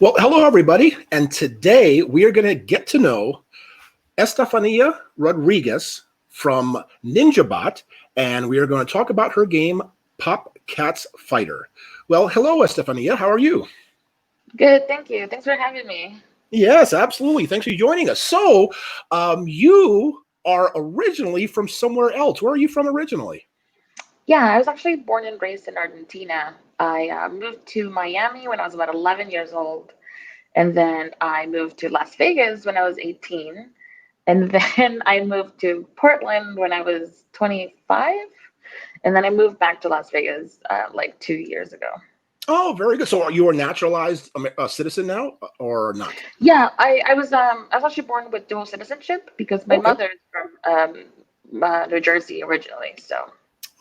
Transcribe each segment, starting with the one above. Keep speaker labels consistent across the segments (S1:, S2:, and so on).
S1: Well, hello, everybody. And today we are going to get to know Estefania Rodriguez from NinjaBot, and we are going to talk about her game, Popcats Fighter. Well, hello, Estefania. How are you?
S2: Good, thank you. Thanks for having me.
S1: Yes, absolutely. Thanks for joining us. So, you are originally from somewhere else. Where are you from originally?
S2: Yeah, I was actually born and raised in Argentina. I moved to Miami when I was about 11 years old, and then I moved to Las Vegas when I was 18, and then I moved to Portland when I was 25, and then I moved back to Las Vegas like 2 years ago.
S1: Oh, very good. So, are you a naturalized citizen now, or not?
S2: Yeah, I was actually born with dual citizenship because my
S1: Okay.
S2: mother is from New Jersey originally. So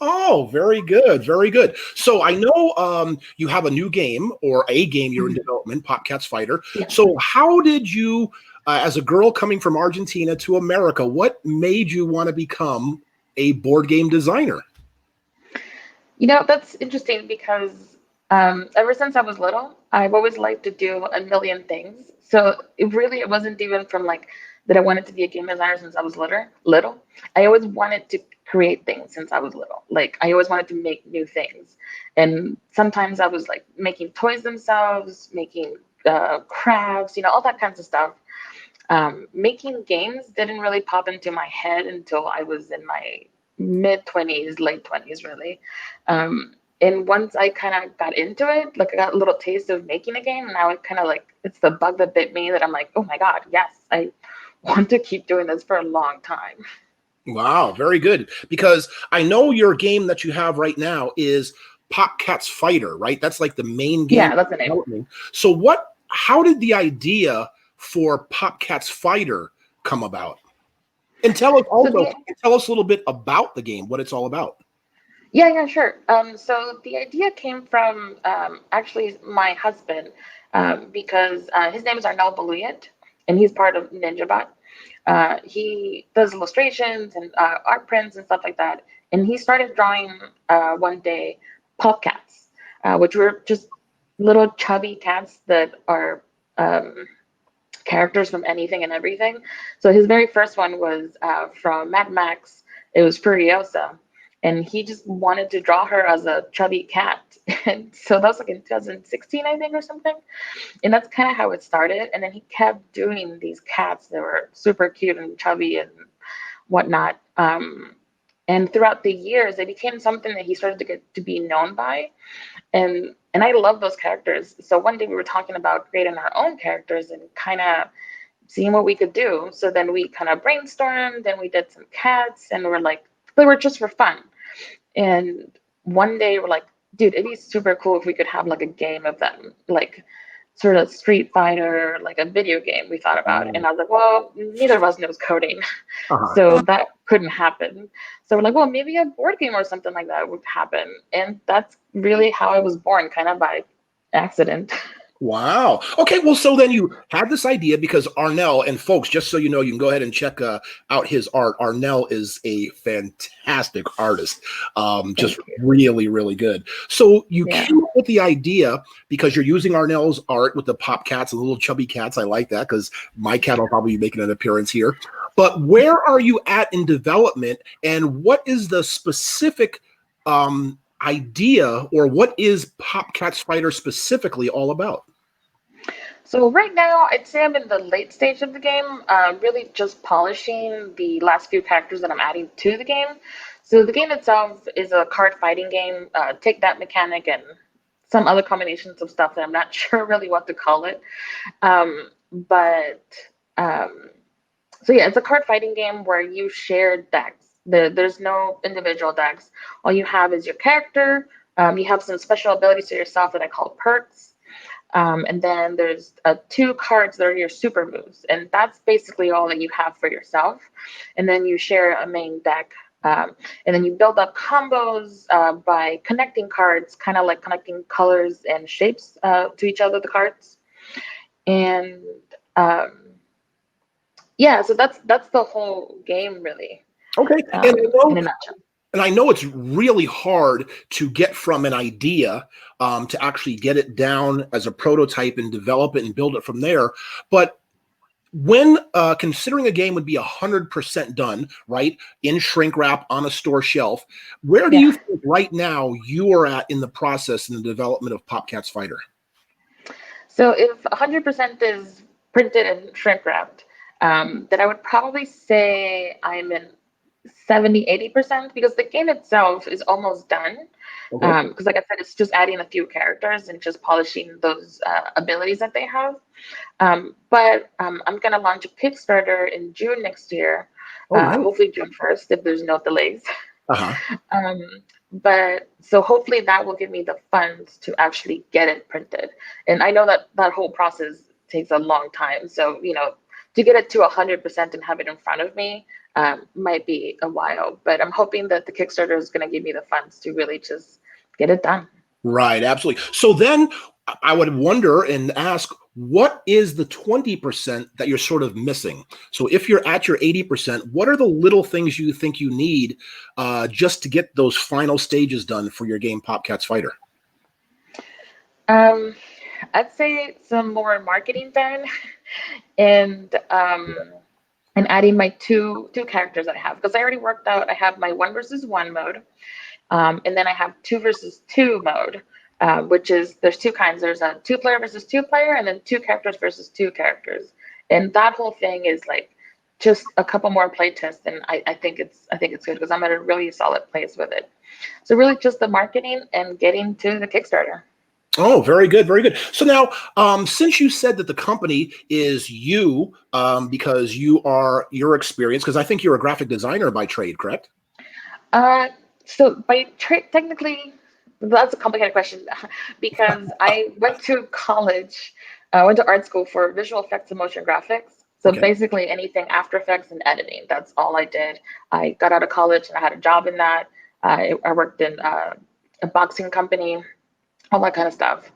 S1: Oh, very good, very good. So I know you have a new game or a game you're in
S2: Mhm.
S1: development, Popcats Fighter.
S2: Yeah.
S1: So how did you, as a girl coming from Argentina to America, what made you want to become a board game designer?
S2: That's interesting because ever since I was little, I've always liked to do a million things. So it wasn't even from like that I wanted to be a game designer since I was little. I always wanted to create things since I was little. Like I always wanted to make new things. And sometimes I was like making toys themselves, making crafts, all that kinds of stuff. Making games didn't really pop into my head until I was in my mid 20s, late 20s, really. And once I kind of got into it, like I got a little taste of making a game, and now it kind of like it's the bug that bit me that I'm like, oh my God, yes, I want to keep doing this for a long time.
S1: Wow, very good. Because I know your game that you have right now is Popcats Fighter, right? That's like the main game
S2: Yeah, that's the name.
S1: development. So how did the idea for Popcats Fighter come about? And
S2: So the
S1: tell us a little bit about the game, what it's all about.
S2: Yeah, yeah, sure. So the idea came from actually my husband, because his name is Arnel Baluyet, and he's part of NinjaBot. He does illustrations and art prints and stuff like that. And he started drawing one day popcats, which were just little chubby cats that are characters from anything and everything. So his very first one was from Mad Max. It was Furiosa, and he just wanted to draw her as a chubby cat. And so that was like in 2016, I think, or something. And that's kind of how it started. And then he kept doing these cats that were super cute and chubby and whatnot. And throughout the years, it became something that he started to get to be known by, and I love those characters. So one day we were talking about creating our own characters and kind of seeing what we could do. So then we kind of brainstormed and we did some cats and we're like, they were just for fun. And one day we're like, dude, it'd be super cool if we could have like a game of them, like sort of Street Fighter, like a video game we thought about. And I was like, well, neither of us knows coding.
S1: Uh-huh.
S2: So that couldn't happen. So we're like, well, maybe a board game or something like that would happen. And that's really how I was born, kind of by accident.
S1: Wow. Okay. Well, so then you had this idea because Arnell, and folks, just so you know, you can go ahead and check out his art. Arnell is a fantastic artist, just
S2: Thank you.
S1: really, really good. So you
S2: Yeah.
S1: came up with the idea because you're using Arnell's art with the pop cats and the little chubby cats. I like that because my cat will probably be making an appearance here. But where are you at in development, and what is the specific idea, or what is Popcats Fighter specifically all about?
S2: So right now, I'd say I'm in the late stage of the game, really just polishing the last few characters that I'm adding to the game. So the game itself is a card fighting game, take that mechanic and some other combinations of stuff that I'm not sure really what to call it. But so yeah, it's a card fighting game where you share decks. There's no individual decks. All you have is your character. You have some special abilities to yourself that I call perks. And then there's two cards that are your super moves, and that's basically all that you have for yourself. And then you share a main deck, and then you build up combos by connecting cards, kind of like connecting colors and shapes to each other, the cards. And um, yeah, so that's the whole game really,
S1: Okay, and I
S2: in
S1: know
S2: a nutshell.
S1: And I know it's really hard to get from an idea to actually get it down as a prototype and develop it and build it from there. But when considering a game would be 100% done, right, in shrink wrap on a store shelf, where do you
S2: Yeah.
S1: think right now you are at in the process in the development of Popcats Fighter?
S2: So if 100% is printed and shrink wrapped, then I would probably say I'm in 70-80% because the game itself is almost done.
S1: Okay.
S2: Because, like I said, it's just adding a few characters and just polishing those abilities that they have. But I'm going to launch a Kickstarter in June next year,
S1: Oh, nice.
S2: hopefully June 1st if there's no delays.
S1: Uh-huh.
S2: Um, but so hopefully that will give me the funds to actually get it printed. And I know that that whole process takes a long time. So, to get it to 100% and have it in front of me might be a while. But I'm hoping that the Kickstarter is going to give me the funds to really just get it done.
S1: Right, absolutely. So then I would wonder and ask, what is the 20% that you're sort of missing? So if you're at your 80%, what are the little things you think you need just to get those final stages done for your game Popcats Fighter?
S2: Um, I'd say some more marketing done and adding my two characters I have because I already worked out. I have my 1 versus 1 mode, and then I have 2 versus 2 mode, which is there's two kinds. There's a 2 player versus 2 player, and then 2 characters versus 2 characters. And that whole thing is like just a couple more play tests, and I think it's good because I'm at a really solid place with it. So really, just the marketing and getting to the Kickstarter.
S1: Oh, very good, very good. So now, since you said that the company is you, because you are your experience, because I think you're a graphic designer by trade, correct?
S2: Uh, so by trade, technically, that's a complicated question because I went to college, I went to art school for visual effects and motion graphics. So
S1: Okay.
S2: basically anything After Effects and editing, that's all I did. I got out of college and I had a job in that. I worked in a boxing company, all that kind of stuff.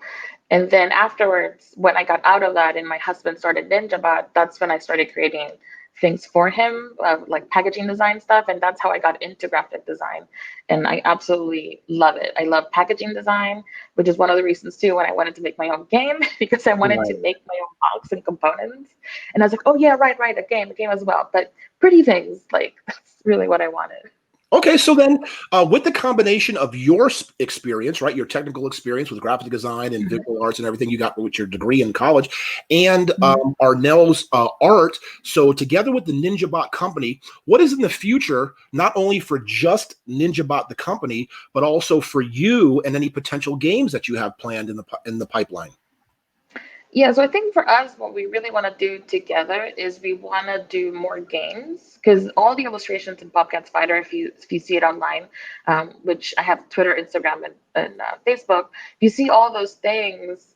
S2: And then afterwards, when I got out of that and my husband started NinjaBot, that's when I started creating things for him, like packaging design stuff. And that's how I got into graphic design. And I absolutely love it. I love packaging design, which is one of the reasons too when I wanted to make my own game because I wanted
S1: Right.
S2: to make my own box and components. And I was like, oh yeah, right, a game as well. But pretty things, like that's really what I wanted.
S1: Okay, so then with the combination of your experience, right, your technical experience with graphic design and
S2: Mhm.
S1: visual arts and everything you got with your degree in college, and
S2: Mhm.
S1: Arnell's art, so together with the NinjaBot company, what is in the future, not only for just NinjaBot the company, but also for you and any potential games that you have planned in the pipeline?
S2: Yeah, so I think for us, what we really want to do together is we want to do more games because all the illustrations in Popcats Fighter, if you see it online, which I have Twitter, Instagram, and Facebook, if you see all those things,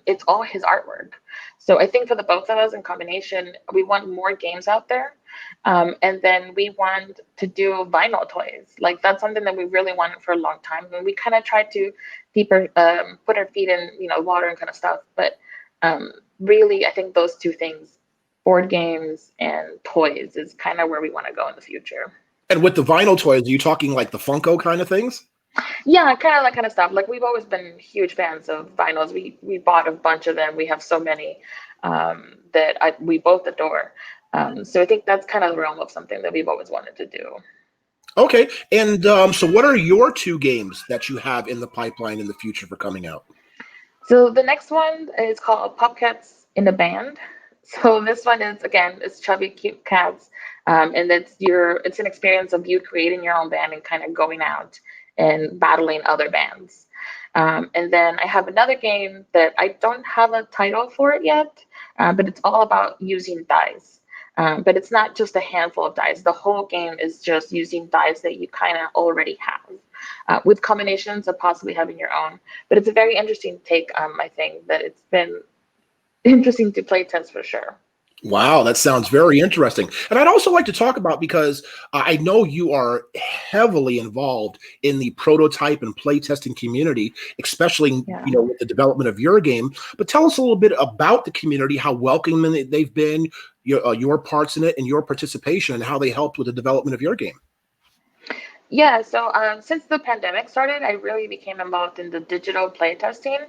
S2: it's all his artwork. So I think for the both of us in combination, we want more games out there, and then we want to do vinyl toys. Like that's something that we really wanted for a long time, and we kind of tried to deeper put our feet in water and kind of stuff, but really, I think those two things, board games and toys, is kind of where we want to go in the future.
S1: And with the vinyl toys, are you talking like the Funko kind of things?
S2: Yeah, kind of that kind of stuff. Like we've always been huge fans of vinyls. We bought a bunch of them. We have so many that we both adore. So I think that's kind of the realm of something that we've always wanted to do.
S1: Okay, and so what are your two games that you have in the pipeline in the future for coming out?
S2: So the next one is called Popcats in a Band. So this one is again, it's chubby, cute cats, and it's an experience of you creating your own band and kind of going out and battling other bands. And then I have another game that I don't have a title for it yet, but it's all about using dice. But it's not just a handful of dice. The whole game is just using dice that you kind of already have, with combinations of possibly having your own. But it's a very interesting take. I think that it's been interesting to play test for sure.
S1: Wow, that sounds very interesting. And I'd also like to talk about because I know you are heavily involved in the prototype and playtesting community, especially
S2: Yeah.
S1: with the development of your game. But tell us a little bit about the community, how welcoming they've been, your parts in it, and your participation, and how they helped with the development of your game.
S2: Yeah, so since the pandemic started, I really became involved in the digital playtesting.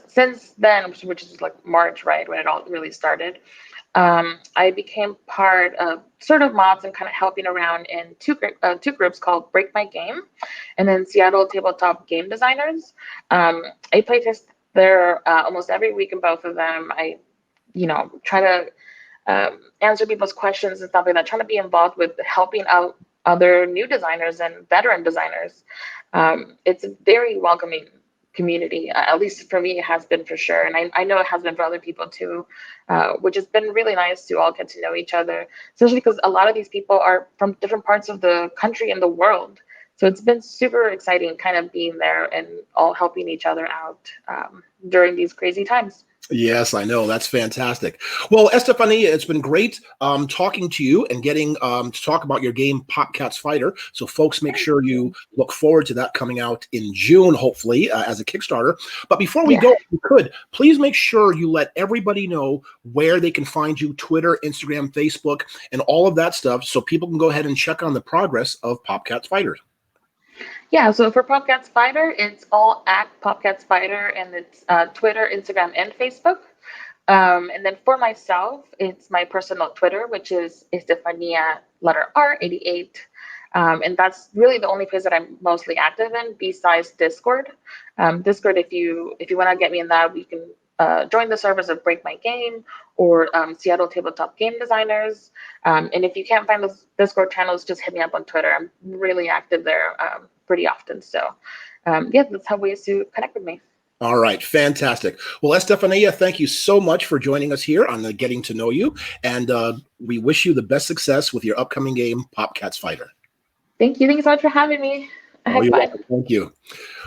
S2: Since then, which is like March, right, when it all really started, I became part of sort of mods and kind of helping around in two groups called Break My Game, and then Seattle Tabletop Game Designers. I playtest there almost every week in both of them. I, try to answer people's questions and stuff like that, trying to be involved with helping out other new designers and veteran designers. It's a very welcoming community, at least for me, it has been for sure. And I know it has been for other people too, which has been really nice to all get to know each other, especially because a lot of these people are from different parts of the country and the world. So it's been super exciting kind of being there and all helping each other out during these crazy times.
S1: Yes, I know. That's fantastic. Well, Estefania, it's been great talking to you and getting to talk about your game, Popcats Fighter. So, folks, make sure you look forward to that coming out in June, hopefully, as a Kickstarter. But before we
S2: Yeah.
S1: go, if you could, please make sure you let everybody know where they can find you, Twitter, Instagram, Facebook, and all of that stuff, so people can go ahead and check on the progress of Popcats Fighter.
S2: Yeah, so for Popcats Fighter, it's all at Popcats Fighter, and it's Twitter, Instagram, and Facebook. And then for myself, it's my personal Twitter, which is Estefania letter R 88. And that's really the only place that I'm mostly active in, besides Discord. Discord, if you want to get me in that, you can join the servers of Break My Game or Seattle Tabletop Game Designers. And if you can't find those Discord channels, just hit me up on Twitter. I'm really active there pretty often. So yeah, that's how ways to connect with me.
S1: All right, fantastic. Well, Estefania, thank you so much for joining us here on the Getting to Know You, and we wish you the best success with your upcoming game, Popcats Fighter.
S2: Thank you. Thank you so much for having me. I
S1: Oh,
S2: had
S1: you're
S2: fun.
S1: welcome. Thank you.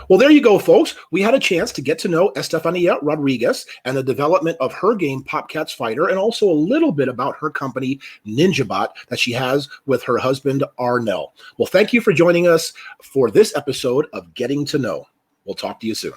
S1: Well, there you go, folks. We had a chance to get to know Estefania Rodriguez and the development of her game, Popcats Fighter, and also a little bit about her company, NinjaBot, that she has with her husband, Arnell. Well, thank you for joining us for this episode of Getting to Know. We'll talk to you soon.